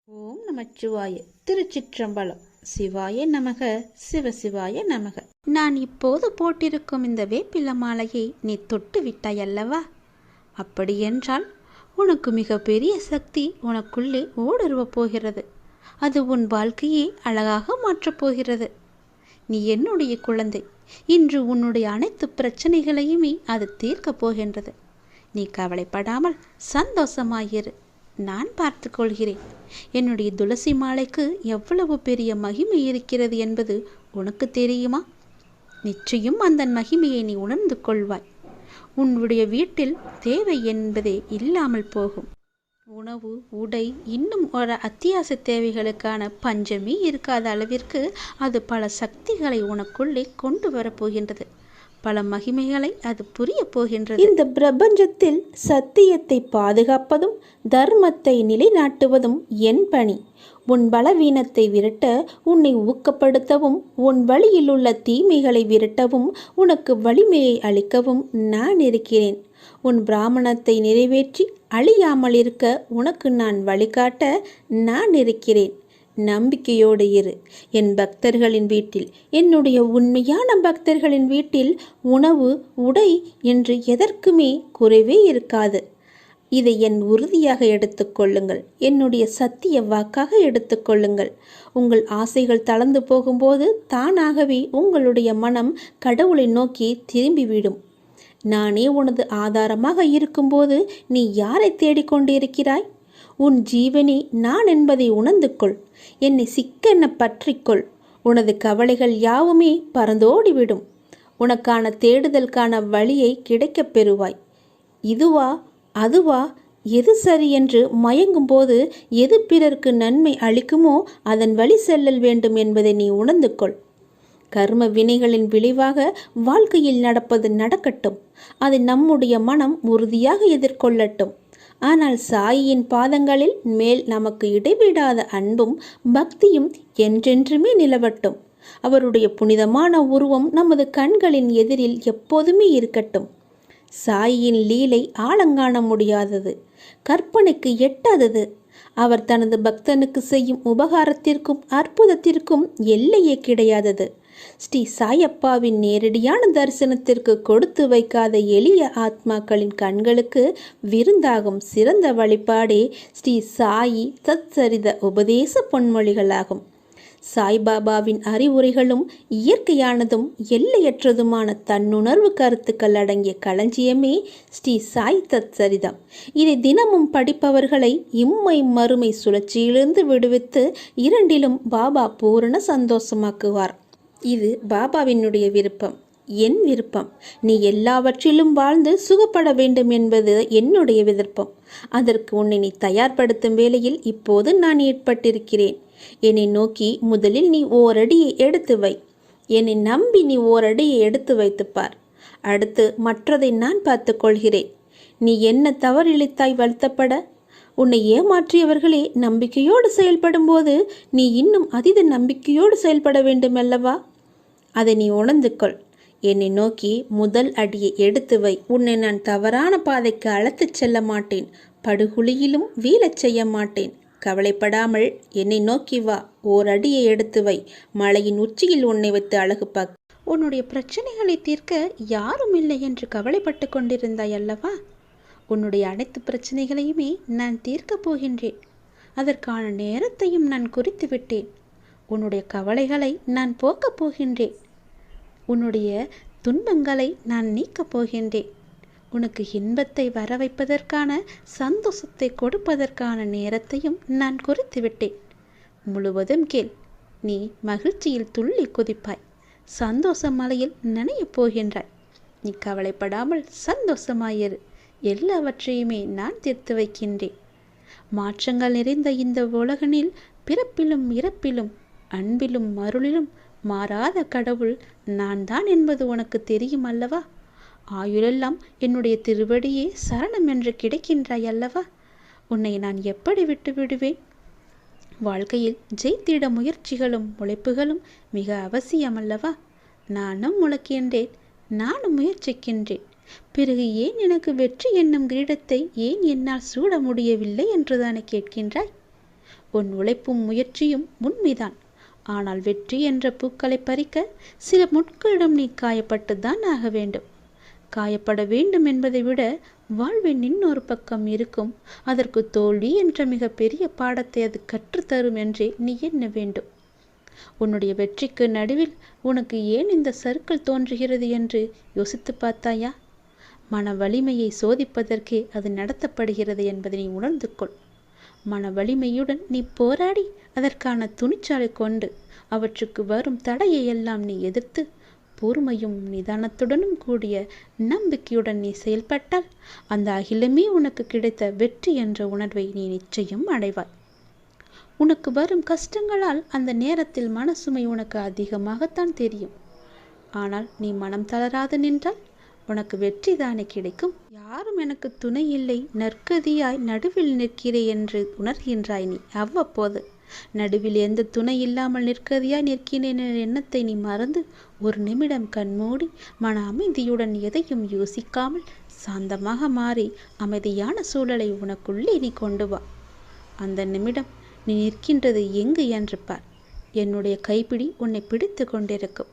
ஓம் நமச்சிவாய. திருச்சிற்றம்பலம். சிவாய நமக, சிவசிவாய நமக. நான் இப்போது போட்டிருக்கும் இந்த வேப்பில மாலையை நீ தொட்டு விட்டாய் அல்லவா? அப்படியென்றால் உனக்கு மிக பெரிய சக்தி உனக்குள்ளே ஊடுருவப் போகிறது. அது உன் வாழ்க்கையை அழகாக மாற்றப் போகிறது. நீ என்னுடைய குழந்தை. இன்று உன்னுடைய அனைத்து பிரச்சனைகளையுமே அது தீர்க்கப் போகின்றது. நீ கவலைப்படாமல் சந்தோஷமாயிரு. நான் பார்த்து கொள்கிறேன். என்னுடைய துளசி மாலைக்கு எவ்வளவு பெரிய மகிமை இருக்கிறது என்பது உனக்கு தெரியுமா? நிச்சயம் அந்த மகிமையை நீ உணர்ந்து கொள்வாய். உன்னுடைய வீட்டில் தேவை என்பதே இல்லாமல் போகும். உணவு, உடை, இன்னும் ஒரு அத்தியாவசிய தேவைகளுக்கான பஞ்சமே இருக்காத அளவிற்கு அது பல சக்திகளை உனக்குள்ளே கொண்டு வரப்போகின்றது. பல மகிமைகளை அது புரிய போகின்றது. இந்த பிரபஞ்சத்தில் சத்தியத்தை பாதுகாப்பதும் தர்மத்தை நிலைநாட்டுவதும் என் பணி. உன் பலவீனத்தை விரட்ட, உன்னை ஊக்கப்படுத்தவும், உன் வழியில் உள்ள தீமைகளை விரட்டவும், உனக்கு வலிமையை அளிக்கவும் நான் இருக்கிறேன். உன் பிராமணத்தை நிறைவேற்றி அழியாமல் இருக்க உனக்கு நான் வழிகாட்ட நான் இருக்கிறேன். நம்பிக்கையோடு இரு. என் பக்தர்களின் வீட்டில், என்னுடைய உண்மையான பக்தர்களின் வீட்டில் உணவு, உடை என்று எதற்குமே குறைவே இருக்காது. இதை என் உறுதியாக எடுத்துக்கொள்ளுங்கள். என்னுடைய சத்திய வாக்காக எடுத்துக்கொள்ளுங்கள். உங்கள் ஆசைகள் தளர்ந்து போகும்போது தானாகவே உங்களுடைய மனம் கடவுளை நோக்கி திரும்பிவிடும். நானே உனது ஆதாரமாக இருக்கும்போது நீ யாரை தேடிக்கொண்டிருக்கிறாய்? உன் ஜீவனே நான் என்பதை உணர்ந்து கொள். என்னை சிக்கென பற்றிக்கொள். உனது கவலைகள் யாவுமே பறந்தோடிவிடும். உனக்கான தேடுதலுக்கான வழியை கிடைக்கப் பெறுவாய். இதுவா அதுவா, எது சரி என்று மயங்கும் போது எது பிறருக்கு நன்மை அளிக்குமோ அதன் வழி செல்லல் வேண்டும் என்பதை நீ உணர்ந்து கொள். கர்ம வினைகளின் விளைவாக வாழ்க்கையில் நடப்பது நடக்கட்டும். அதை நம்முடைய மனம் உறுதியாக எதிர்கொள்ளட்டும். ஆனால் சாயியின் பாதங்களில் மேல் நமக்கு இடைவிடாத அன்பும் பக்தியும் என்றென்றுமே நிலவட்டும். அவருடைய புனிதமான உருவம் நமது கண்களின் எதிரில் எப்போதுமே இருக்கட்டும். சாயியின் லீலை ஆழங்காண முடியாதது, கற்பனைக்கு எட்டாதது. அவர் தனது பக்தனுக்கு செய்யும் உபகாரத்திற்கும் அற்புதத்திற்கும் எல்லையே கிடையாதது. ஸ்ரீ சாயப்பாவின் நேரடியான தரிசனத்திற்கு கொடுத்து வைக்காத எளிய ஆத்மாக்களின் கண்களுக்கு விருந்தாகும் சிறந்த வழிபாடே ஸ்ரீ சாயி தத்சரித உபதேச பொன்மொழிகளாகும். சாய்பாபாவின் அறிவுரைகளும் இயற்கையானதும் எல்லையற்றதுமான தன்னுணர்வு கருத்துக்கள் அடங்கிய களஞ்சியமே ஸ்ரீ சாய் தத்சரிதம். இதை தினமும் படிப்பவர்களை இம்மை மறுமை சுழற்சியிலிருந்து விடுவித்து இரண்டிலும் பாபா பூரண சந்தோஷமாக்குவார். இது பாபாவினுடைய விருப்பம், என் விருப்பம். நீ எல்லாவற்றிலும் வாழ்ந்து சுகப்பட வேண்டும் என்பது என்னுடைய விருப்பம். அதற்கு உன்னை நீ தயார்படுத்தும் வேளையில் இப்போது நான் ஏற்பட்டிருக்கிறேன். என்னை நோக்கி முதலில் நீ ஓரடியை எடுத்து வை. என்னை நம்பி நீ ஓரடியை எடுத்து வைத்துப்பார். அடுத்து மற்றதை நான் பார்த்து கொள்கிறேன். நீ என்ன தவறிழைத்தாய் வருத்தப்பட? உன்னை ஏமாற்றியவர்களே நம்பிக்கையோடு செயல்படும் போது நீ இன்னும் அதீத நம்பிக்கையோடு செயல்பட வேண்டும் அல்லவா? அதை நீ உணர்ந்து கொள். என்னை நோக்கி முதல் அடியை எடுத்து வை. உன்னை நான் தவறான பாதைக்கு அழைத்துச் செல்ல மாட்டேன். படுகுழியிலும் வீழச் செய்ய மாட்டேன். கவலைப்படாமல் என்னை நோக்கி வா. ஓர் அடியை எடுத்து வை. மலையின் உச்சியில் உன்னை வைத்து அழகு பார்க்க. உன்னுடைய பிரச்சனைகளை தீர்க்க யாரும் இல்லை என்று கவலைப்பட்டு கொண்டிருந்தாய் அல்லவா? உன்னுடைய அனைத்து பிரச்சனைகளையுமே நான் தீர்க்கப் போகின்றேன். அதற்கான நேரத்தையும் நான் குறித்து விட்டேன். உன்னுடைய கவலைகளை நான் போக்கப் போகின்றேன். உன்னுடைய துன்பங்களை நான் நீக்கப் போகின்றேன். உனக்கு இன்பத்தை வர வைப்பதற்கான, சந்தோஷத்தை கொடுப்பதற்கான நேரத்தையும் நான் குறித்து விட்டேன். முழுவதும் கேள். நீ மகிழ்ச்சியில் துள்ளி குதிப்பாய். சந்தோஷ மலையில் நனையப் போகின்றாய். நீ கவலைப்படாமல் சந்தோஷமாயிரு. எல்லாவற்றையுமே நான் தீர்த்து வைக்கின்றேன். மாற்றங்கள் நிறைந்த இந்த உலகனில் பிறப்பிலும் இறப்பிலும் அன்பிலும் அருளிலும் மாறாத கடவுள் நான் தான் என்பது உனக்கு தெரியும் அல்லவா? ஆயுளெல்லாம் என்னுடைய திருவடியே சரணம் என்று கிடைக்கின்றாய் அல்லவா? உன்னை நான் எப்படி விட்டு விடுவேன்? வாழ்க்கையில் ஜெயித்திட முயற்சிகளும் உழைப்புகளும் மிக அவசியம் அல்லவா? நானும் உழைக்கின்றேன், நானும் முயற்சிக்கின்றேன். பிறகு ஏன் எனக்கு வெற்றி என்னும் கிரீடத்தை ஏன் என்னால் சூட முடியவில்லை என்றுதானே கேட்கின்றாய்? உன் உழைப்பும் முயற்சியும் உண்மைதான். ஆனால் வெற்றி என்ற பூக்களை பறிக்க சில முட்களிடம் நீ காயப்பட்டுத்தான் ஆக வேண்டும். காயப்பட வேண்டும் என்பதை விட வாழ்வின் இன்னொரு பக்கம் இருக்கும். அதற்கு தோல்வி என்ற மிக பெரிய பாடத்தை அது கற்றுத்தரும் என்றே நீ எண்ண வேண்டும். உன்னுடைய வெற்றிக்கு நடுவில் உனக்கு ஏன் இந்த சறுக்கல் தோன்றுகிறது என்று யோசித்து பார்த்தாயா? மன வலிமையை சோதிப்பதற்கே அது நடத்தப்படுகிறது என்பதை நீ உணர்ந்து கொள். மன வலிமையுடன் நீ போராடி அதற்கான துணிச்சலை கொண்டு அவற்றுக்கு வரும் தடையை எல்லாம் நீ எதிர்த்து பொறுமையும் நிதானத்துடனும் கூடிய நம்பிக்கையுடன் நீ செயல்பட்டால் அந்த அகிலமே உனக்கு கிடைத்த வெற்றி என்ற உணர்வை நீ நிச்சயம் அடைவாய். உனக்கு வரும் கஷ்டங்களால் அந்த நேரத்தில் மனசுமை உனக்கு அதிகமாகத்தான் தெரியும். ஆனால் நீ மனம் தளராது நின்றால் உனக்கு வெற்றி தானே கிடைக்கும். யாரும் எனக்கு துணை இல்லை, நற்கதியாய் நடுவில் நிற்கிறேன் என்று உணர்கின்றாய் நீ. அவ்வப்போது நடுவில் எந்த துணை இல்லாமல் நிற்கதியாய் நிற்கிறேன் என்ற எண்ணத்தை நீ மறந்து ஒரு நிமிடம் கண்மூடி மன அமைதியுடன் எதையும் யோசிக்காமல் சாந்தமாக மாறி அமைதியான சூழலை உனக்குள்ளே நீ கொண்டு வா. அந்த நிமிடம் நீ நிற்கின்றது எங்கு என்று பார். என்னுடைய கைப்பிடி உன்னை பிடித்து கொண்டிருக்கும்.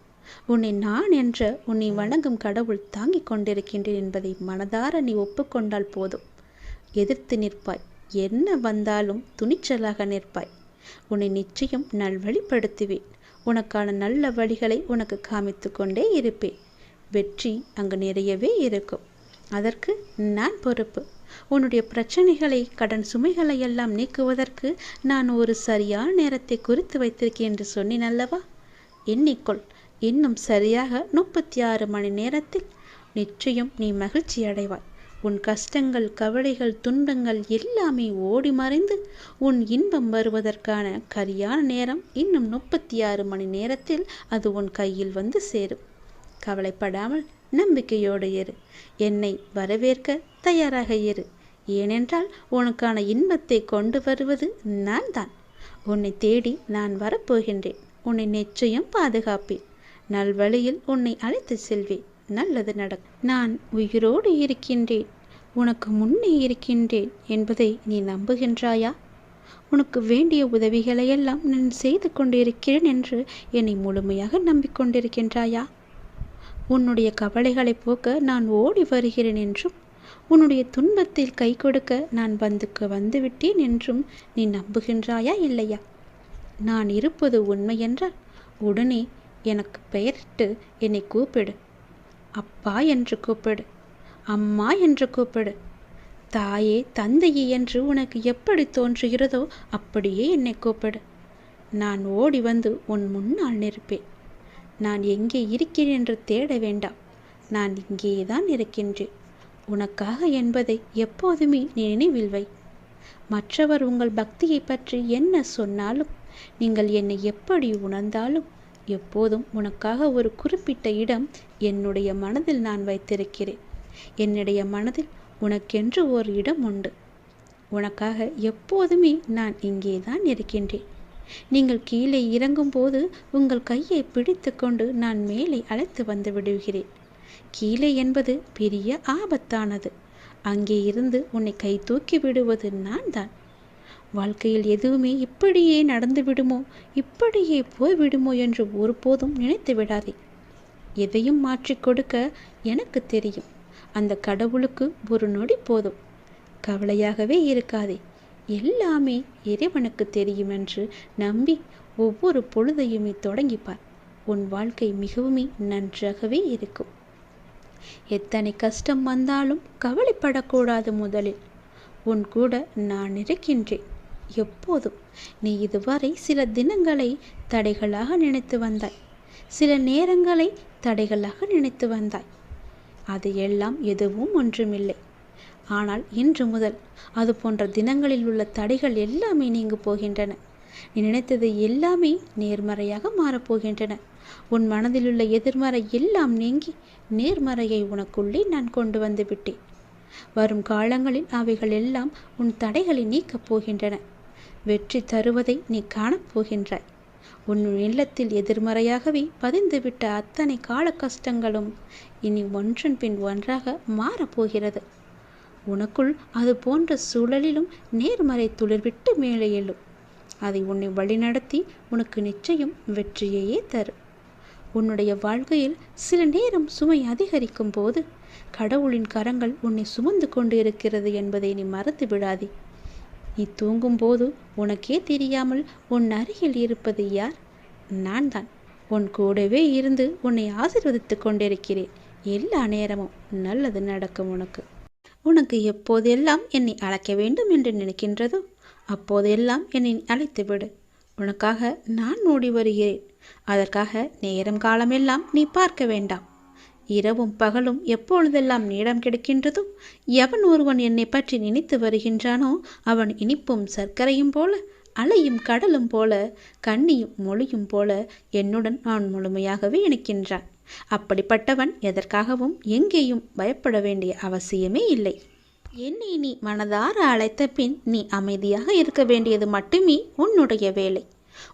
உன்னை நான் என்ற உன்னை வணங்கும் கடவுள் தாங்கிக் கொண்டிருக்கின்றேன் என்பதை மனதார நீ ஒப்புக்கொண்டால் போதும். எதிர்த்து நிற்பாய். என்ன வந்தாலும் துணிச்சலாக நிற்பாய். உன்னை நிச்சயம் நல்வழிப்படுத்துவேன். உனக்கான நல்ல வழிகளை உனக்கு காமித்து கொண்டே இருப்பேன். வெற்றி அங்கு நிறையவே இருக்கும். அதற்கு நான் பொறுப்பு. உன்னுடைய பிரச்சனைகளை, கடன் சுமைகளை எல்லாம் நீக்குவதற்கு நான் ஒரு சரியான நேரத்தை குறித்து வைத்திருக்கேன் என்று சொன்னேன் அல்லவா? எண்ணிக்கொள். இன்னும் சரியாக 36 மணி நேரத்தில் நிச்சயம் நீ மகிழ்ச்சி அடைவாய். உன் கஷ்டங்கள், கவலைகள், துன்பங்கள் எல்லாமே ஓடி மறைந்து உன் இன்பம் வருவதற்கான சரியான நேரம் இன்னும் 36 மணி நேரத்தில் அது உன் கையில் வந்து சேரும். கவலைப்படாமல் நம்பிக்கையோடு இரு. என்னை வரவேற்க தயாராக இரு. ஏனென்றால் உனக்கான இன்பத்தை கொண்டு வருவது நான் தான். உன்னை தேடி நான் வரப்போகின்றேன். உன்னை நிச்சயம் பாதுகாப்பேன். நல்வழியில் உன்னை அழைத்து செல்வேன். நல்லது நடக்கும். நான் உயிரோடு இருக்கின்றேன், உனக்கு முன்னே இருக்கின்றேன் என்பதை நீ நம்புகின்றாயா? உனக்கு வேண்டிய உதவிகளையெல்லாம் நான் செய்து கொண்டிருக்கிறேன் என்று என்னை முழுமையாக நம்பிக்கொண்டிருக்கின்றாயா? உன்னுடைய கவலைகளை போக்க நான் ஓடி வருகிறேன் என்றும் உன்னுடைய துன்பத்தில் கை கொடுக்க நான் வந்துவிட்டேன் என்றும் நீ நம்புகின்றாயா இல்லையா? நான் இருப்பது உண்மை என்றால் உடனே எனக்கு பெயரிட்டு என்னை கூப்பிடு. அப்பா என்று கூப்பிடு. அம்மா என்று கூப்பிடு. தாயே, தந்தையே என்று உனக்கு எப்படி தோன்றுகிறதோ அப்படியே என்னை கூப்பிடு. நான் ஓடி வந்து உன் முன்னால் நிற்பேன். நான் எங்கே இருக்கிறேன் என்று தேட வேண்டாம். நான் இங்கேதான் இருக்கின்றேன். உனக்காக என்பதை எப்போதுமே நீ நினைவில் வை. மற்றவர் உங்கள் பக்தியை பற்றி என்ன சொன்னாலும், நீங்கள் என்னை எப்படி உணர்ந்தாலும், எப்போதும் உனக்காக ஒரு குறிப்பிட்ட இடம் என்னுடைய மனதில் நான் வைத்திருக்கிறேன். என்னுடைய மனதில் உனக்கென்று ஒரு இடம் உண்டு. உனக்காக எப்போதுமே நான் இங்கே தான் இருக்கின்றேன். நீங்கள் கீழே இறங்கும்போது உங்கள் கையை பிடித்து கொண்டு நான் மேலே அழைத்து வந்து விடுகிறேன். கீழே என்பது பெரிய ஆபத்தானது. அங்கே இருந்து உன்னை கை தூக்கி விடுவது நான் தான். வாழ்க்கையில் எதுவுமே இப்படியே நடந்து விடுமோ, இப்படியே போய்விடுமோ என்று ஒருபோதும் நினைத்து விடாதே. எதையும் மாற்றி கொடுக்க எனக்கு தெரியும். அந்த கடவுளுக்கு ஒரு நொடி போதும். கவலையாகவே இருக்காதே. எல்லாமே இறைவனுக்கு தெரியும் என்று நம்பி ஒவ்வொரு பொழுதையுமே தொடங்கிப்பார். உன் வாழ்க்கை மிகவும் நன்றாகவே இருக்கும். எத்தனை கஷ்டம் வந்தாலும் கவலைப்படக்கூடாது. முதலில் உன் கூட நான் இருக்கின்றேன் எப்போதும். நீ இதுவரை சில தினங்களை தடைகளாக நினைத்து வந்தாய். சில நேரங்களை தடைகளாக நினைத்து வந்தாய். அது எல்லாம் எதுவும் ஒன்றுமில்லை. ஆனால் இன்று முதல் அது போன்ற தினங்களில் உள்ள தடைகள் எல்லாமே நீங்கு போகின்றன. நீ நினைத்தது எல்லாமே நேர்மறையாக மாறப்போகின்றன. உன் மனதிலுள்ள எதிர்மறை எல்லாம் நீங்கி நேர்மறையை உனக்குள்ளே நான் கொண்டு வந்து விட்டேன். வரும் காலங்களில் அவைகள் எல்லாம் உன் தடைகளை நீக்கப் போகின்றன. வெற்றி தருவதை நீ காணப்போகின்றாய். உன் இல்லத்தில் எதிர்மறையாகவே பதிந்துவிட்ட அத்தனை கால கஷ்டங்களும் இனி ஒன்றன் பின் ஒன்றாக மாறப்போகிறது. உனக்குள் அது போன்ற சூழலிலும் நேர்மறை துளிர்விட்டு மேலே எழும். அதை உன்னை வழிநடத்தி உனக்கு நிச்சயம் வெற்றியையே தரும். உன்னுடைய வாழ்க்கையில் சில நேரம் சுமை அதிகரிக்கும் போது கடவுளின் கரங்கள் உன்னை சுமந்து கொண்டு இருக்கிறது என்பதை நீ மறந்து விடாதே. நீ தூங்கும்போது உனக்கே தெரியாமல் உன் அருகில் இருப்பது யார்? நான் தான். உன் கூடவே இருந்து உன்னை ஆசீர்வதித்து கொண்டிருக்கிறேன். எல்லா நேரமும் நல்லது நடக்கும் உனக்கு. உனக்கு எப்போதெல்லாம் என்னை அழைக்க வேண்டும் என்று நினைக்கின்றதோ அப்போதெல்லாம் என்னை அழைத்து விடு. உனக்காக நான் ஓடி வருகிறேன். அதற்காக நேரம் காலமெல்லாம் நீ பார்க்க வேண்டாம். இரவும் பகலும் எப்பொழுதெல்லாம் நேரம் கிடைக்கின்றதோ எவன் ஒருவன் என்னை பற்றி நினைத்து வருகின்றானோ அவன் இனிப்பும் சர்க்கரையும் போல, அலையும் கடலும் போல, கண்ணியும் மொழியும் போல என்னுடன் அவன் முழுமையாகவே இணைக்கின்றான். அப்படிப்பட்டவன் எதற்காகவும் எங்கேயும் பயப்பட வேண்டிய அவசியமே இல்லை. என்னை நீ மனதார அழைத்த பின் நீ அமைதியாக இருக்க வேண்டியது மட்டுமே உன்னுடைய வேலை.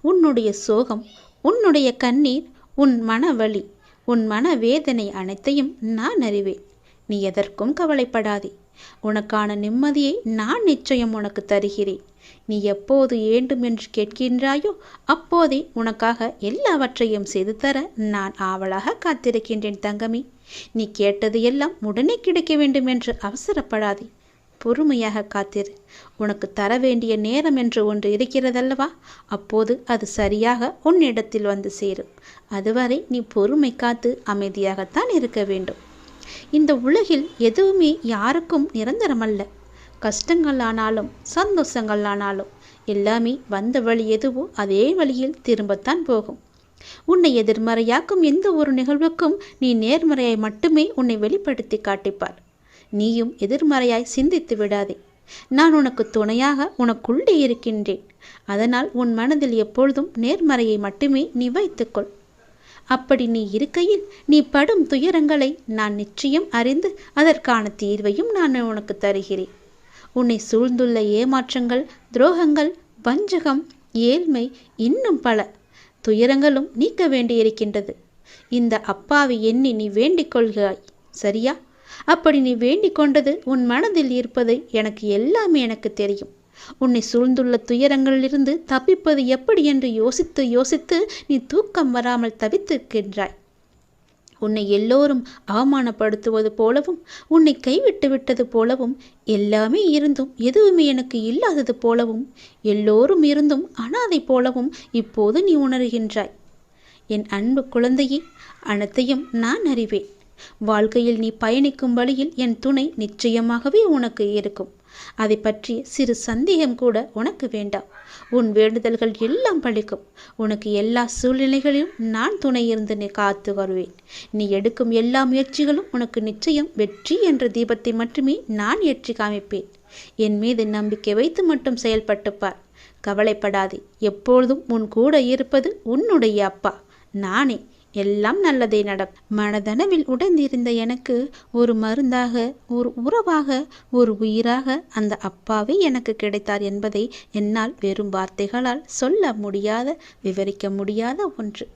உன்னுடைய சோகம், உன்னுடைய கண்ணீர், உன் மனவலி, உன் மனவேதனை அனைத்தையும் நான் அறிவேன். நீ எதற்கும் கவலைப்படாதே. உனக்கான நிம்மதியை நான் நிச்சயம் உனக்கு தருகிறேன். நீ எப்போது வேண்டும் என்று கேட்கின்றாயோ அப்போதே உனக்காக எல்லாவற்றையும் செய்து தர நான் ஆவலாக காத்திருக்கின்றேன் தங்கமி. நீ கேட்டது எல்லாம் உடனே கிடைக்க வேண்டும் என்று அவசரப்படாதே. பொறுமையாக காத்திரு. உனக்கு தர வேண்டிய நேரம் என்று ஒன்று இருக்கிறதல்லவா, அப்போது அது சரியாக உன்னிடத்தில் வந்து சேரும். அதுவரை நீ பொறுமை காத்து அமைதியாகத்தான் இருக்க வேண்டும். இந்த உலகில் எதுவுமே யாருக்கும் நிரந்தரமல்ல. கஷ்டங்கள் ஆனாலும் சந்தோஷங்கள் ஆனாலும் எல்லாமே வந்த வழி எதுவோ அதே வழியில் திரும்பத்தான் போகும். உன்னை எதிர்மறையாக்கும் எந்த ஒரு நிகழ்வுக்கும் நீ நேர்மறையாய் மட்டுமே உன்னை வெளிப்படுத்தி காட்டிப்பார். நீயும் எதிர்மறையாய் சிந்தித்து விடாதே. நான் உனக்கு துணையாக உனக்குள்ளே இருக்கின்றேன். அதனால் உன் மனதில் எப்பொழுதும் நேர்மறையை மட்டுமே நீ வைத்துக்கொள். அப்படி நீ இருக்கையில் நீ படும் துயரங்களை நான் நிச்சயம் அறிந்து அதற்கான தீர்வையும் நான் உனக்கு தருகிறேன். உன்னை சூழ்ந்துள்ள ஏமாற்றங்கள், துரோகங்கள், வஞ்சகம், ஏழ்மை, இன்னும் பல துயரங்களும் நீக்க வேண்டியிருக்கின்றது. இந்த அப்பாவை எண்ணி நீ வேண்டிக் கொள்கிறாய், சரியா? அப்படி நீ வேண்டிக் கொண்டது உன் மனதில் இருப்பது எனக்கு தெரியும். உன்னை சூழ்ந்துள்ள துயரங்களிலிருந்து தப்பிப்பது எப்படி என்று யோசித்து யோசித்து நீ தூக்கம் வராமல் தவித்திருக்கின்றாய். உன்னை எல்லோரும் அவமானப்படுத்துவது போலவும், உன்னை கைவிட்டு விட்டது போலவும், எல்லாமே இருந்தும் எதுவுமே எனக்கு இல்லாதது போலவும், எல்லோரும் இருந்தும் அனாதை போலவும் இப்போது நீ உணர்கின்றாய். என் அன்பு குழந்தையே, அனைத்தையும் நான் அறிவேன். வாழ்க்கையில் நீ பயணிக்கும் வழியில் என் துணை நிச்சயமாகவே உனக்கு இருக்கும். அதை பற்றி சிறு சந்தேகம் கூட உனக்கு வேண்டாம். உன் வேண்டுதல்கள் எல்லாம் பலிக்கும். உனக்கு எல்லா சூழ்நிலைகளிலும் நான் துணை இருந்து நீ காத்து வருவேன். நீ எடுக்கும் எல்லா முயற்சிகளும் உனக்கு நிச்சயம் வெற்றி என்ற தீபத்தை மட்டுமே நான் ஏற்றி காமிப்பேன். என் மீது நம்பிக்கை வைத்து மட்டும் செயல்பட்டுப்பார். கவலைப்படாதே. எப்பொழுதும் உன் கூட இருப்பது உன்னுடைய அப்பா நானே. எல்லாம் நல்லதே நடக்கும். மனதளவில் உடைந்திருந்த எனக்கு ஒரு மருந்தாக, ஒரு உறவாக, ஒரு உயிராக அந்த அப்பாவே எனக்கு கிடைத்தார் என்பதை என்னால் வெறும் வார்த்தைகளால் சொல்ல முடியாத, விவரிக்க முடியாத ஒன்று.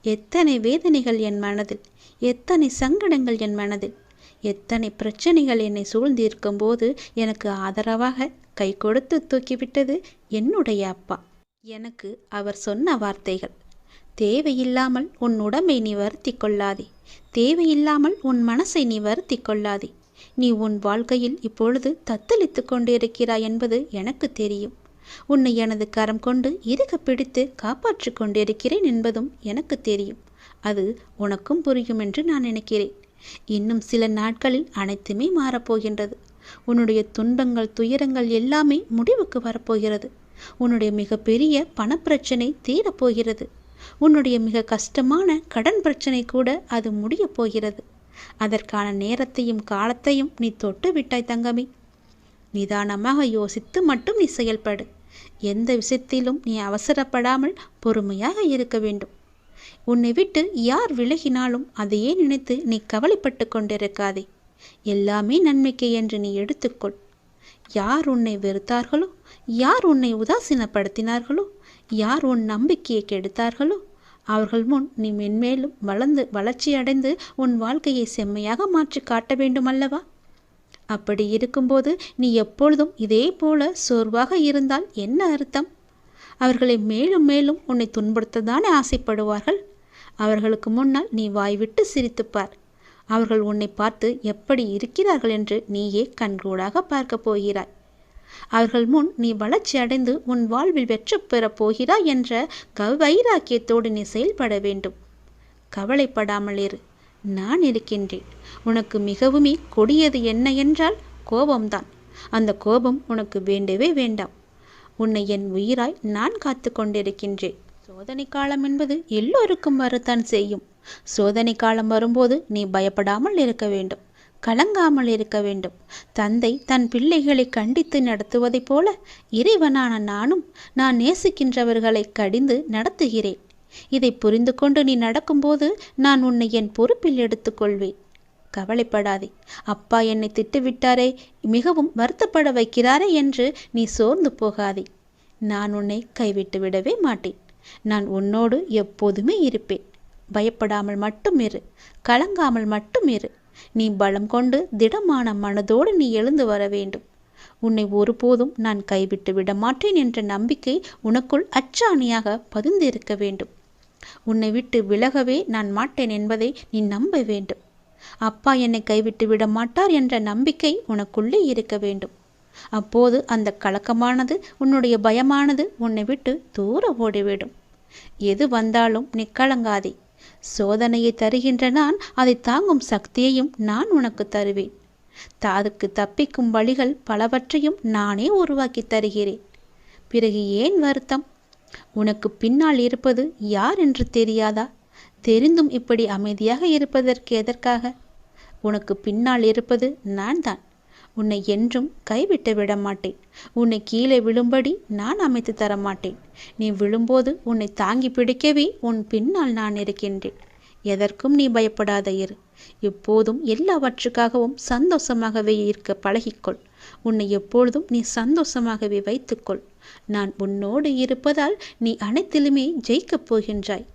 எத்தனை வேதனைகள் என் மனதில், எத்தனை சங்கடங்கள் என் மனதில், எத்தனை பிரச்சனைகள் என்னை சூழ்ந்திருக்கும் போது எனக்கு ஆதரவாக கை கொடுத்து தூக்கிவிட்டது என்னுடைய அப்பா. எனக்கு அவர் சொன்ன வார்த்தைகள்: தேவையில்லாமல் உன் உடம்பை நீ வருத்தி கொள்ளாதே. தேவையில்லாமல் உன் மனசை நீ வருத்தி கொள்ளாதே. நீ உன் வாழ்க்கையில் இப்பொழுது தத்தளித்து கொண்டிருக்கிறாய் என்பது எனக்கு தெரியும். உன்னை எனது கரம் கொண்டு இறுக பிடித்து காப்பாற்றி கொண்டிருக்கிறேன் என்பதும் எனக்கு தெரியும். அது உனக்கும் புரியும் என்று நான் நினைக்கிறேன். இன்னும் சில நாட்களில் அனைத்துமே மாறப்போகின்றது. உன்னுடைய துன்பங்கள், துயரங்கள் எல்லாமே முடிவுக்கு வரப்போகிறது. உன்னுடைய மிகப்பெரிய பணப்பிரச்சனை தீரப்போகிறது. உன்னுடைய மிக கஷ்டமான கடன் பிரச்சனை கூட அது முடிய போகிறது. அதற்கான நேரத்தையும் காலத்தையும் நீ தொட்டு விட்டாய் தங்கமி. நிதானமாக யோசித்து மட்டும் நீ செயல்படு. எந்த விஷயத்திலும் நீ அவசரப்படாமல் பொறுமையாக இருக்க வேண்டும். உன்னை விட்டு யார் விலகினாலும் அதையே நினைத்து நீ கவலைப்பட்டு கொண்டிருக்காதே. எல்லாமே நன்மைக்கு என்று நீ எடுத்துக்கொள். யார் உன்னை வெறுத்தார்களோ, யார் உன்னை உதாசீனப்படுத்தினார்களோ, யார் உன் நம்பிக்கையை கெடுத்தார்களோ அவர்கள் முன் நீ மென்மேலும் வளர்ச்சி அடைந்து உன் வாழ்க்கையை செம்மையாக மாற்றி காட்ட வேண்டும் அல்லவா? அப்படி இருக்கும்போது நீ எப்பொழுதும் இதே போல சோர்வாக இருந்தால் என்ன அர்த்தம்? அவர்களை மேலும் மேலும் உன்னை துன்புறுத்தத்தானே ஆசைப்படுவார்கள். அவர்களுக்கு முன்னால் நீ வாய்விட்டு சிரித்துப்பார். அவர்கள் உன்னை பார்த்து எப்படி இருக்கிறார்கள் என்று நீயே கண்கூடாக பார்க்கப் போகிறாய். அவர்கள் முன் நீ வளர்ச்சி அடைந்து உன் வாழ்வில் வெற்றி பெறப் போகிறாய் என்ற வைராக்கியத்தோடு நீ செயல்பட வேண்டும். கவலைப்படாமல் இரு, நான் இருக்கின்றேன். உனக்கு மிகவுமே கொடியது என்ன என்றால் கோபம்தான். அந்த கோபம் உனக்கு வேண்டவே வேண்டாம். உன்னை என் உயிராய் நான் காத்து கொண்டிருக்கின்றேன். சோதனை காலம் என்பது எல்லோருக்கும் வரத்தான் செய்யும். சோதனை காலம் வரும்போது நீ பயப்படாமல் இருக்க வேண்டும், கலங்காமல் இருக்க வேண்டும். தந்தை தன் பிள்ளைகளை கண்டித்து நடத்துவதைப் போல இறைவனான நானும் நான் நேசிக்கின்றவர்களை கடிந்து நடத்துகிறேன். இதை புரிந்து கொண்டு நீ நடக்கும்போது நான் உன்னை என் பொறுப்பில் எடுத்துக்கொள்வேன். கவலைப்படாதே. அப்பா என்னை திட்டுவிட்டாரே, மிகவும் வருத்தப்பட வைக்கிறாரே என்று நீ சோர்ந்து போகாதே. நான் உன்னை கைவிட்டு விடவே மாட்டேன். நான் உன்னோடு எப்போதுமே இருப்பேன். பயப்படாமல் மட்டும் இரு, கலங்காமல் மட்டும் இரு. நீ பலம் கொண்டு திடமான மனதோடு நீ எழுந்து வர வேண்டும். உன்னை ஒருபோதும் நான் கைவிட்டு விட மாட்டேன் என்ற நம்பிக்கை உனக்குள் அச்சாணியாக பதிந்திருக்க வேண்டும். உன்னை விட்டு விலகவே நான் மாட்டேன் என்பதை நீ நம்ப வேண்டும். அப்பா என்னை கைவிட்டு விட மாட்டார் என்ற நம்பிக்கை உனக்குள்ளே இருக்க வேண்டும். அப்போது அந்த கலக்கமானது, உன்னுடைய பயமானது உன்னை விட்டு தூர ஓடிவிடும். எது வந்தாலும் நீ கலங்காதே. சோதனையை தருகின்ற நான் அதை தாங்கும் சக்தியையும் நான் உனக்கு தருவேன். அதுக்கு தப்பிக்கும் வழிகள் பலவற்றையும் நானே உருவாக்கி தருகிறேன். பிறகு ஏன் வருத்தம்? உனக்கு பின்னால் இருப்பது யார் என்று தெரியாதா? தெரிந்தும் இப்படி அமைதியாக இருப்பதற்கு எதற்காக? உனக்கு பின்னால் இருப்பது நான் தான். உன்னை என்றும் கைவிட்டு விட மாட்டேன். உன்னை கீழே விழும்படி நான் அமைத்து தர மாட்டேன். நீ விழும்போது உன்னை தாங்கி பிடிக்கவே உன் பின்னால் நான் இருக்கின்றேன். எதற்கும் நீ பயப்படாத இரு. எப்போதும் எல்லாவற்றுக்காகவும் சந்தோஷமாகவே இருக்க பழகிக்கொள். உன்னை எப்பொழுதும் நீ சந்தோஷமாகவே வைத்துக்கொள். நான் உன்னோடு இருப்பதால் நீ அனைத்திலுமே ஜெயிக்கப் போகின்றாய்.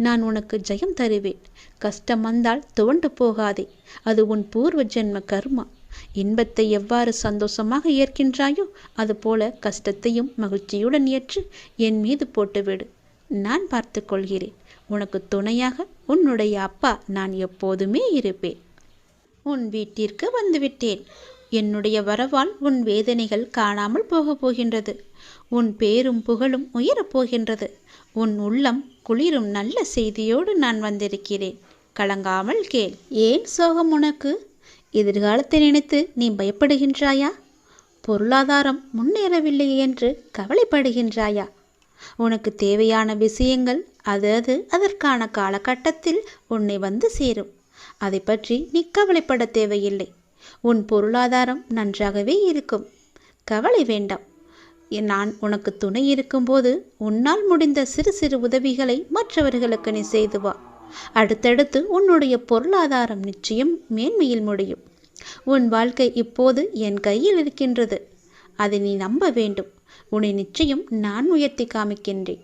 நான் உனக்கு ஜெயம் தருவேன். கஷ்டம் வந்தால் துவண்டு போகாதே. அது உன் பூர்வ ஜென்ம கர்மா. இன்பத்தை எவ்வாறு சந்தோஷமாக ஏற்கின்றாயோ அதுபோல கஷ்டத்தையும் மகிழ்ச்சியுடன் ஏற்று என் மீது போட்டுவிடு. நான் பார்த்து கொள்கிறேன். உனக்கு துணையாக உன்னுடைய அப்பா நான் எப்போதுமே இருப்பேன். உன் வீட்டிற்கு வந்துவிட்டேன். என்னுடைய வரவால் உன் வேதனைகள் காணாமல் போகப் போகின்றது. உன் பேரும் புகழும் உயரப் போகின்றது. உன் உள்ளம் குளிரும் நல்ல செய்தியோடு நான் வந்திருக்கிறேன். கலங்காமல் கேள். ஏன் சோகம் உனக்கு? எதிர்காலத்தை நினைத்து நீ பயப்படுகின்றாயா? பொருளாதாரம் முன்னேறவில்லை என்று கவலைப்படுகின்றாயா? உனக்கு தேவையான விஷயங்கள் அதற்கான காலகட்டத்தில் உன்னை வந்து சேரும். அதை பற்றி நீ கவலைப்பட தேவையில்லை. உன் பொருளாதாரம் நன்றாகவே இருக்கும். கவலை வேண்டாம். நான் உனக்கு துணை இருக்கும்போது உன்னால் முடிந்த சிறு சிறு உதவிகளை மற்றவர்களுக்கு நீ செய்து வா. அடுத்தடுத்து உன்னுடைய பொருளாதாரம் நிச்சயம் மேன்மையில் முடியும். உன் வாழ்க்கை இப்போது என் கையில் இருக்கின்றது. அதை நீ நம்ப வேண்டும். உன்னை நிச்சயம் நான் உயர்த்தி காமிக்கின்றேன்.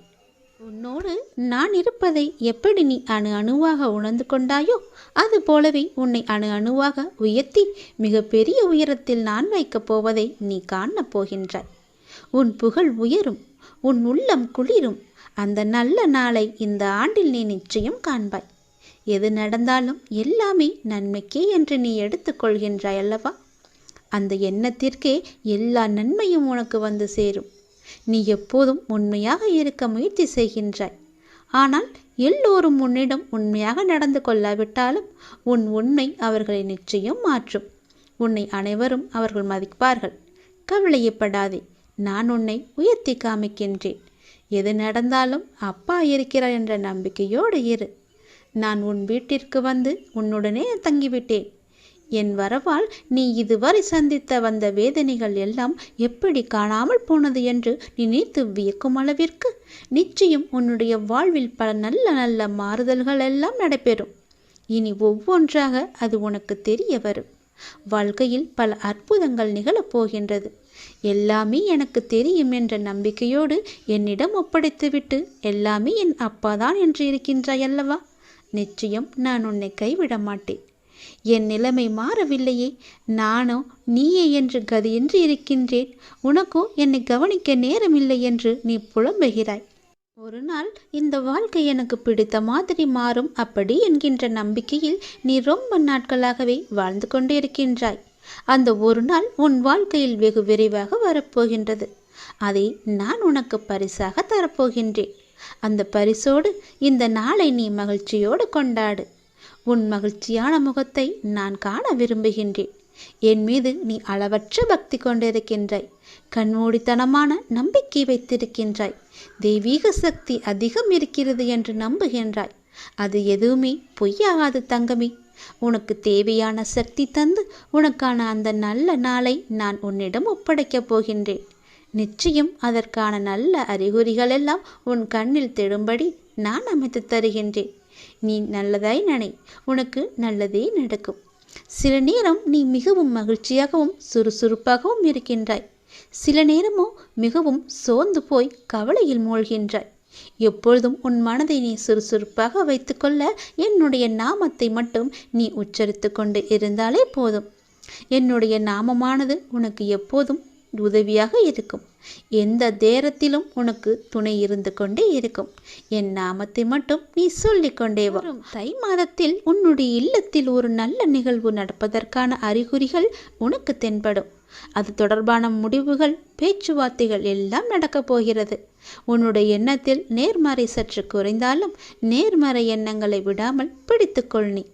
உன்னோடு நான் இருப்பதை எப்படி நீ அணு அணுவாக உணர்ந்து கொண்டாயோ அது போலவே உன்னை அணு அணுவாக உயர்த்தி மிக பெரிய உயரத்தில் நான் வைக்கப் போவதை நீ காணப் போகின்றாய். உன் புகழ் உயரும். உன் உள்ளம் குளிரும். அந்த நல்ல நாளை இந்த ஆண்டில் நீ நிச்சயம் காண்பாய். எது நடந்தாலும் எல்லாமே நன்மைக்கே என்று நீ எடுத்துக்கொள்கின்றாய் அல்லவா? அந்த எண்ணத்திற்கே எல்லா நன்மையும் உனக்கு வந்து சேரும். நீ எப்போதும் உண்மையாக இருக்க முயற்சி செய்கின்றாய். ஆனால் எல்லோரும் உன்னிடம் உண்மையாக நடந்து கொள்ளாவிட்டாலும் உன் உண்மை அவர்களை நிச்சயம் மாற்றும். உன்னை அனைவரும் அவர்கள் மதிப்பார்கள். கவலையப்படாதே. நான் உன்னை உயர்த்தி காமிக்கின்றேன். எது நடந்தாலும் அப்பா இருக்கிறார் என்ற நம்பிக்கையோடு இரு. நான் உன் வீட்டிற்கு வந்து உன்னுடனே தங்கிவிட்டேன். என் வரவால் நீ இதுவரை சந்தித்த வந்த வேதனைகள் எல்லாம் எப்படி காணாமல் போனது என்று நினைத்து வியக்கும் அளவிற்கு நிச்சயம் உன்னுடைய வாழ்வில் பல நல்ல நல்ல மாறுதல்கள் எல்லாம் நடைபெறும். இனி ஒவ்வொன்றாக அது உனக்கு தெரிய வரும். வாழ்க்கையில் பல அற்புதங்கள் நிகழப்போகின்றது. எல்லாமே எனக்கு தெரியும் என்ற நம்பிக்கையோடு என்னிடம் ஒப்படைத்துவிட்டு எல்லாமே என் அப்பாதான் என்று இருக்கின்றாய் அல்லவா? நிச்சயம் நான் உன்னை கைவிட மாட்டேன். என் நிலைமை மாறவில்லையே. நானோ நீயே என்று கதியின்றி இருக்கின்றேன். உனக்கோ என்னை கவனிக்க நேரமில்லை என்று நீ புலம்புகிறாய். ஒரு நாள் இந்த வாழ்க்கை எனக்கு பிடித்த மாதிரி மாறும் அப்படி என்கின்ற நம்பிக்கையில் நீ ரொம்ப நாட்களாகவே வாழ்ந்து கொண்டிருக்கின்றாய். அந்த ஒரு நாள் உன் வாழ்க்கையில் வெகு விரைவாக வரப்போகின்றது. அதை நான் உனக்கு பரிசாக தரப்போகின்றேன். அந்த பரிசோடு இந்த நாளை நீ மகிழ்ச்சியோடு கொண்டாடு. உன் மகிழ்ச்சியான முகத்தை நான் காண விரும்புகின்றேன். என் மீது நீ அளவற்ற பக்தி கொண்டிருக்கின்றாய். கண்மூடித்தனமான நம்பிக்கை வைத்திருக்கின்றாய். தெய்வீக சக்தி அதிகம் இருக்கிறது என்று நம்புகின்றாய். அது எதுவுமே பொய்யாகாது தங்கமே. உனக்கு தேவையான சக்தி தந்து உனக்கான அந்த நல்ல நாளை நான் உன்னிடம் ஒப்படைக்கப் போகின்றேன். நிச்சயம் அதற்கான நல்ல அறிகுறிகள் எல்லாம் உன் கண்ணில் தெடும்படி நான் அமைத்து தருகின்றேன். நீ நல்லதாய் நினை, உனக்கு நல்லதே நடக்கும். சில நேரம் நீ மிகவும் மகிழ்ச்சியாகவும் சுறுசுறுப்பாகவும் இருக்கின்றாய். சில நேரமோ மிகவும் சோர்ந்து போய் கவலையில் மூழ்கின்றாய். எப்பொழுதும் உன் மனதை நீ சுறுசுறுப்பாக வைத்துக்கொள்ள என்னுடைய நாமத்தை மட்டும் நீ உச்சரித்து கொண்டு இருந்தாலே போதும். என்னுடைய நாமமானது உனக்கு எப்போதும் உதவியாக இருக்கும். எந்த நேரத்திலும் உனக்கு துணை இருந்து கொண்டே இருக்கும். என் நாமத்தை மட்டும் நீ சொல்லிக்கொண்டே வரும். தை மாதத்தில் உன்னுடைய இல்லத்தில் ஒரு நல்ல நிகழ்வு நடப்பதற்கான அறிகுறிகள் உனக்கு தென்படும். அது தொடர்பான முடிவுகள், பேச்சுவார்த்தைகள் எல்லாம் நடக்கப் போகிறது. உன்னுடைய எண்ணத்தில் நேர்மறை சற்று குறைந்தாலும் நேர்மறை எண்ணங்களை விடாமல் பிடித்துக்கொள். நீ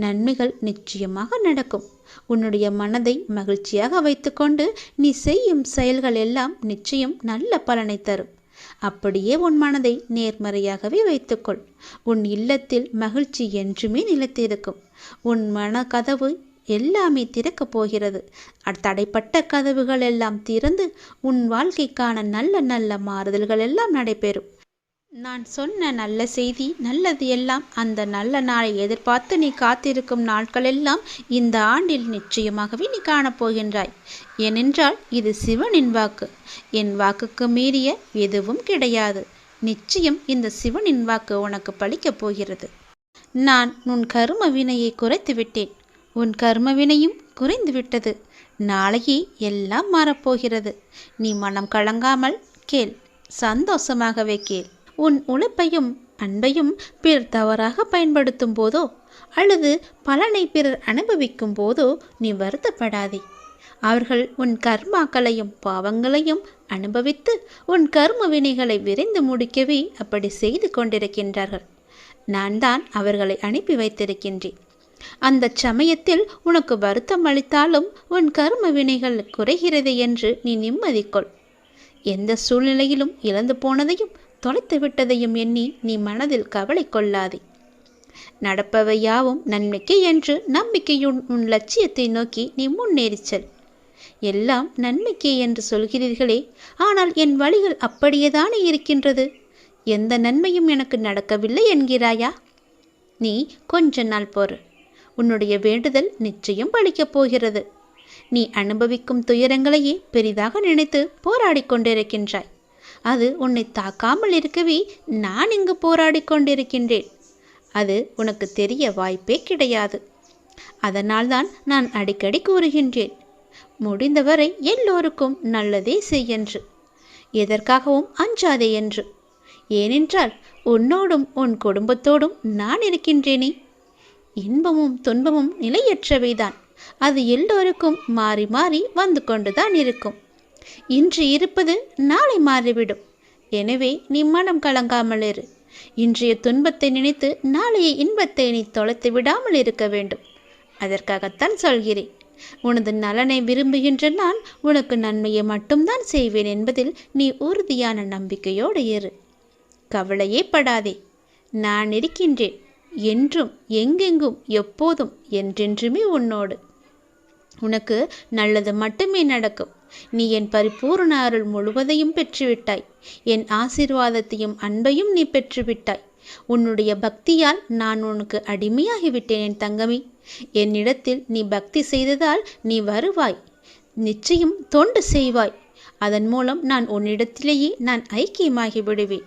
நன்மைகள் நிச்சயமாக நடக்கும். உன்னுடைய மனதை மகிழ்ச்சியாக வைத்துக்கொண்டு நீ செய்யும் செயல்கள் எல்லாம் நிச்சயம் நல்ல பலனை தரும். அப்படியே உன் மனதை நேர்மறையாகவே வைத்துக்கொள். உன் இல்லத்தில் மகிழ்ச்சி என்றுமே நிலைத்திருக்கும். உன் மன கதவு எல்லாமே திறக்கப் போகிறது. தடைப்பட்ட கதவுகள் எல்லாம் திறந்து உன் வாழ்க்கைக்கான நல்ல நல்ல மாறுதல்கள் எல்லாம் நடைபெறும். நான் சொன்ன நல்ல செய்தி, நல்லது எல்லாம் அந்த நல்ல நாளை எதிர்பார்த்து நீ காத்திருக்கும் நாட்களெல்லாம் இந்த ஆண்டில் நிச்சயமாகவே நீ காணப்போகின்றாய். ஏனென்றால் இது சிவனின் வாக்கு. என் வாக்குக்கு மீறிய எதுவும் கிடையாது. நிச்சயம் இந்த சிவனின் வாக்கு உனக்கு பலிக்கப் போகிறது. நான் உன் கர்ம வினையை குறைத்து விட்டேன். உன் கர்ம வினையும் குறைந்து விட்டது. நாளையே எல்லாம் மாறப்போகிறது. நீ மனம் கலங்காமல் கேள், சந்தோஷமாகவே கேள். உன் உழைப்பையும் அன்பையும் பிறர் தவறாக பயன்படுத்தும் போதோ அல்லது பலனை பிறர் அனுபவிக்கும் போதோ நீ வருத்தப்படாதே. அவர்கள் உன் கர்மாக்களையும் பாவங்களையும் அனுபவித்து உன் கர்ம வினைகளை விரைந்து முடிக்கவே அப்படி செய்து கொண்டிருக்கின்றார்கள். நான் தான் அவர்களை அனுப்பி வைத்திருக்கின்றேன். அந்த சமயத்தில் உனக்கு வருத்தம் அளித்தாலும் உன் கர்ம வினைகள் குறைகிறது என்று நீ நிம்மதி கொள். எந்த சூழ்நிலையிலும் இழந்து போனதையும் தொலைத்து விட்டதையும் எண்ணி நீ மனதில் கவலை கொள்ளாதே. நடப்பவை யாவும் நன்மைக்கு என்று நம்பிக்கையுடன் உன் லட்சியத்தை நோக்கி நீ முன்னேறிச்சல். எல்லாம் நன்மைக்கே என்று சொல்கிறீர்களே, ஆனால் என் வழிகள் அப்படியேதானே இருக்கின்றது. எந்த நன்மையும் எனக்கு நடக்கவில்லை என்கிறாயா? நீ கொஞ்ச நாள் பொறு. உன்னுடைய வேண்டுதல் நிச்சயம் பலிக்கப் போகிறது. நீ அனுபவிக்கும் துயரங்களையே பெரிதாக நினைத்து போராடி கொண்டிருக்கின்றாய். அது உன்னை தாக்காமல் இருக்கவே நான் இங்கு போராடி கொண்டிருக்கின்றேன். அது உனக்கு தெரிய வாய்ப்பே கிடையாது. அதனால்தான் நான் அடிக்கடி கூறுகின்றேன், முடிந்தவரை எல்லோருக்கும் நல்லதே செய் என்று, எதற்காகவும் அஞ்சாதே என்று. ஏனென்றால் உன்னோடும் உன் குடும்பத்தோடும் நான் இருக்கின்றேனே. இன்பமும் துன்பமும் நிலையற்றவைதான். அது எல்லோருக்கும் மாறி மாறி வந்து கொண்டுதான் இருக்கும். இன்று இருப்பது நாளை மாறிவிடும். எனவே நீ மனம் கலங்காமல் இரு. இன்றைய துன்பத்தை நினைத்து நாளைய இன்பத்தை நீ தொலைத்து விடாமல் இருக்க வேண்டும். அதற்காகத்தான் சொல்கிறேன். உனது நலனை விரும்புகின்ற நான் உனக்கு நன்மையை மட்டும்தான் செய்வேன் என்பதில் நீ உறுதியான நம்பிக்கையோடு இரு. கவலையே படாதே. நான் இருக்கின்றேன். என்றும் எங்கெங்கும் எப்போதும் என்றென்றுமே உன்னோடு. உனக்கு நல்லது மட்டுமே நடக்கும். நீ என் பரிபூர்ண அருள் முழுவதையும் பெற்றுவிட்டாய். என் ஆசீர்வாதத்தையும் அன்பையும் நீ பெற்றுவிட்டாய். உன்னுடைய பக்தியால் நான் உனக்கு அடிமையாகிவிட்டேன் என் தங்கமே. என்னிடத்தில் நீ பக்தி செய்ததால் நீ வருவாய். நிச்சயம் தொண்டு செய்வாய். அதன் மூலம் நான் உன்னிடத்திலேயே நான் ஐக்கியமாகி விடுவேன்.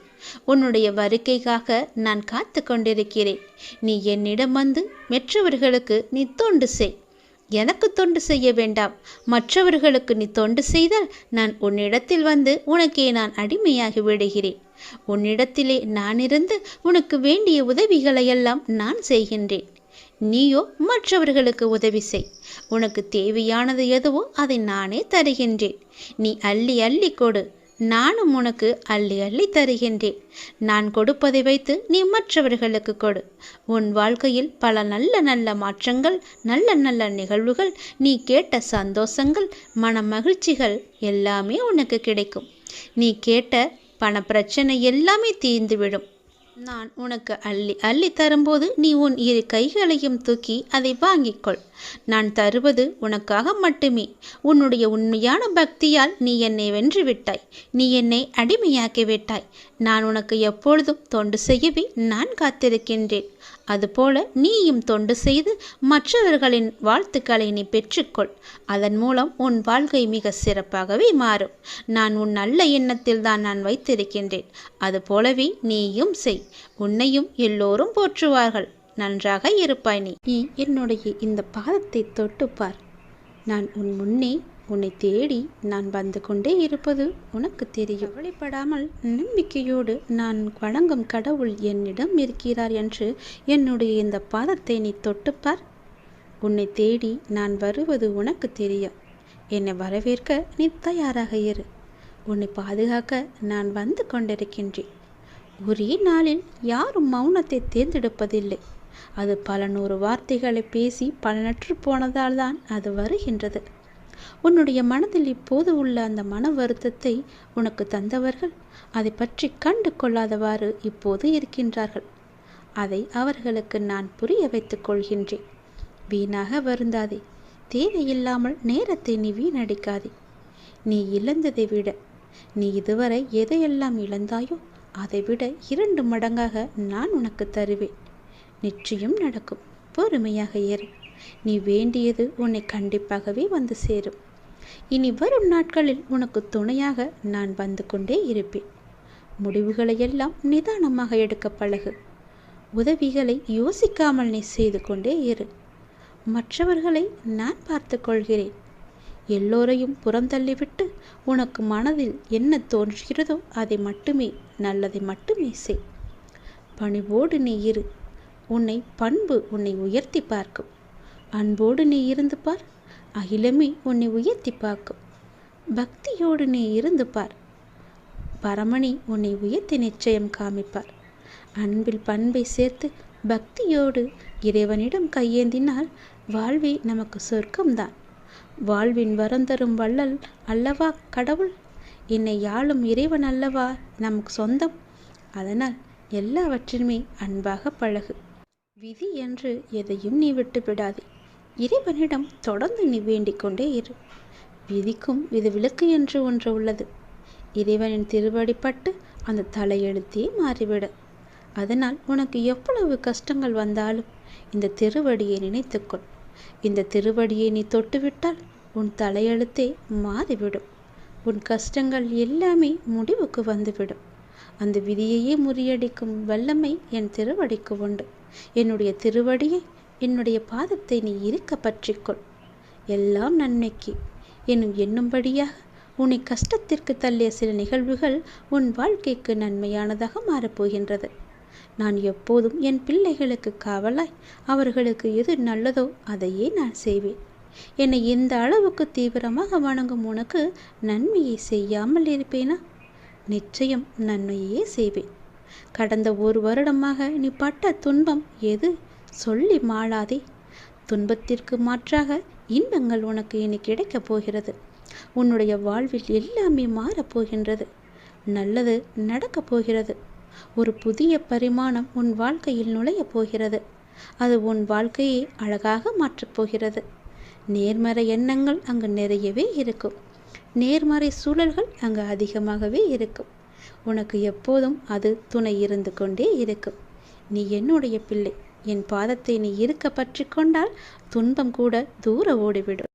உன்னுடைய வருகைக்காக நான் காத்து கொண்டிருக்கிறேன். நீ என்னிடம் வந்து மற்றவர்களுக்கு நீ தொண்டு செய். எனக்கு தொண்டு செய்ய வேண்டாம். மற்றவர்களுக்கு நீ தொண்டு செய்தால் நான் உன்னிடத்தில் வந்து உனக்கே நான் அடிமையாகி விடுகிறேன். உன்னிடத்திலே நான் இருந்து உனக்கு வேண்டிய உதவிகளையெல்லாம் நான் செய்கின்றேன். நீயோ மற்றவர்களுக்கு உதவி செய். உனக்கு தேவையானது எதுவோ அதை நானே தருகின்றேன். நீ அள்ளி அள்ளி கொடு, நானும் உனக்கு அள்ளி அள்ளி தருகின்றேன். நான் கொடுப்பதை வைத்து நீ மற்றவர்களுக்கு கொடு. உன் வாழ்க்கையில் பல நல்ல நல்ல மாற்றங்கள், நல்ல நல்ல நிகழ்வுகள், நீ கேட்ட சந்தோஷங்கள், மன மகிழ்ச்சிகள் எல்லாமே உனக்கு கிடைக்கும். நீ கேட்ட பண பிரச்சனை எல்லாமே தீர்ந்துவிடும். நான் உனக்கு அள்ளி அள்ளி தரும்போது நீ உன் இரு கைகளையும் தூக்கி அதை வாங்கிக்கொள். நான் தருவது உனக்காக மட்டுமே. உன்னுடைய உண்மையான பக்தியால் நீ என்னை வென்று விட்டாய். நீ என்னை அடிமையாக்கி விட்டாய். நான் உனக்கு எப்பொழுதும் தொண்டு செய்யவே நான் காத்திருக்கின்றேன். அதுபோல நீயும் தொண்டு செய்து மற்றவர்களின் வாழ்த்துக்களை நீ பெற்றுக்கொள். அதன் மூலம் உன் வாழ்க்கை மிக சிறப்பாகவே மாறும். நான் உன் நல்ல எண்ணத்தில் தான் நான் வைத்திருக்கின்றேன். அதுபோலவே நீயும் செய். உன்னையும் எல்லோரும் போற்றுவார்கள். நன்றாக இருப்பாய். நீ என்னுடைய இந்த பாதத்தை தொட்டுப்பார். நான் உன் முன்னே உன்னை தேடி நான் வந்து கொண்டே இருப்பது உனக்கு தெரியும். கவலைப்படாமல் நம்பிக்கையோடு நான் வணங்கும் கடவுள் என்னிடம் இருக்கிறார் என்று என்னுடைய இந்த பாதத்தை நீ தொட்டுப்பார். உன்னை தேடி நான் வருவது உனக்கு தெரியும். என்னை வரவேற்க நீ தயாராக இரு. உன்னை பாதுகாக்க நான் வந்து கொண்டிருக்கின்றேன். ஒரே நாளில் யாரும் மௌனத்தை தேர்ந்தெடுப்பதில்லை. அது பல நூறு வார்த்தைகளை பேசி பலனற்று போனதால் தான் அது வருகின்றது. உன்னுடைய மனதில் இப்போது உள்ள அந்த மன வருத்தத்தை உனக்கு தந்தவர்கள் அதை பற்றி கண்டு கொள்ளாதவாறு இப்போது இருக்கின்றார்கள். அதை அவர்களுக்கு நான் புரிய வைத்துக் கொள்கின்றேன். வீணாக வருந்தாதே. தேவையில்லாமல் நேரத்தை நீ வீணடிக்காதே. நீ இழந்ததை விட, நீ இதுவரை எதையெல்லாம் இழந்தாயோ அதை விட 2 மடங்காக நான் உனக்கு தருவேன். நிச்சயம் நடக்கும். பொறுமையாக ஏறு. நீ வேண்டியது உன்னை கண்டிப்பாகவே வந்து சேரும். இனி வரும் நாட்களில் உனக்கு துணையாக நான் வந்து கொண்டே இருப்பேன். முடிவுகளையெல்லாம் நிதானமாக எடுக்க பழகு. உதவிகளை யோசிக்காமல் நீ செய்து கொண்டே இரு. மற்றவர்களை நான் பார்த்து கொள்கிறேன். எல்லோரையும் புறந்தள்ளிவிட்டு உனக்கு மனதில் என்ன தோன்றுகிறதோ அதை மட்டுமே, நல்லதை மட்டுமே செய். பணிவோடு நீ இரு. பண்பு உன்னை உயர்த்தி பார்க்கும். அன்போடு நீ இருந்து பார். அகிலமே உன்னை உயர்த்தி பார்க்கும். பக்தியோடு நீ இருந்து பார். பரமணி உன்னை உயர்த்தி நிச்சயம் காமிப்பார். அன்பில் பண்பை சேர்த்து பக்தியோடு இறைவனிடம் கையேந்தினால் வாழ்வே நமக்கு சொர்க்கம்தான். வாழ்வின் வரம் தரும் வள்ளல் அல்லவா கடவுள். என்னை யாழும் இறைவன் அல்லவா நமக்கு சொந்தம். அதனால் எல்லாவற்றிலுமே அன்பாக பழகு. விதி என்று எதையும் நீ விட்டு விடாதே. இறைவனிடம் தொடர்ந்து நீ வேண்டிக் கொண்டே இரு. விதிக்கும் விதிவிலக்கு என்று ஒன்று உள்ளது. இறைவனின் திருவடிப்பட்டு அந்த தலையெழுத்தே மாறிவிட. அதனால் உனக்கு எவ்வளவு கஷ்டங்கள் வந்தாலும் இந்த திருவடியை நினைத்துக்கொள். இந்த திருவடியை நீ தொட்டுவிட்டால் உன் தலையெழுத்தே மாறிவிடும். உன் கஷ்டங்கள் எல்லாமே முடிவுக்கு வந்துவிடும். அந்த விதியையே முறியடிக்கும் வல்லமை என் திருவடிக்கு உண்டு. என்னுடைய திருவடியை, என்னுடைய பாதத்தை நீ இருக்க பற்றிக்கொள். எல்லாம் நன்மைக்கு எண்ணும்படியாக உன்னை கஷ்டத்திற்கு தள்ளிய சில நிகழ்வுகள் உன் வாழ்க்கைக்கு நன்மையானதாக மாறப்போகின்றது. நான் எப்போதும் என் பிள்ளைகளுக்கு காவலாய் அவர்களுக்கு எது நல்லதோ அதையே நான் செய்வேன். என்னை இந்த அளவுக்கு தீவிரமாக வணங்கும் உனக்கு நன்மையை செய்யாமல் இருப்பேனா? நிச்சயம் நன்மையே செய்வேன். கடந்த 1 வருடமாக நீ பட்ட துன்பம் எது சொல்லி மாளாதே. துன்பத்திற்கு மாற்றாக இன்பங்கள் உனக்கு இனி கிடைக்கப் போகிறது. உன்னுடைய வாழ்வில் எல்லாமே மாறப்போகின்றது. நல்லது நடக்கப் போகிறது. ஒரு புதிய பரிமாணம் உன் வாழ்க்கையில் நுழையப் போகிறது. அது உன் வாழ்க்கையை அழகாக மாற்றப் போகிறது. நேர்மறை எண்ணங்கள் அங்கு நிறையவே இருக்கும். நேர்மறை சூழல்கள் அங்கு அதிகமாகவே இருக்கும். உனக்கு எப்போதும் அது துணை இருந்து கொண்டே இருக்கும். நீ என்னுடைய பிள்ளை. என் பாதத்தை நீ இருக்க பற்றி கொண்டால் துன்பம் கூட தூர ஓடிவிடும்.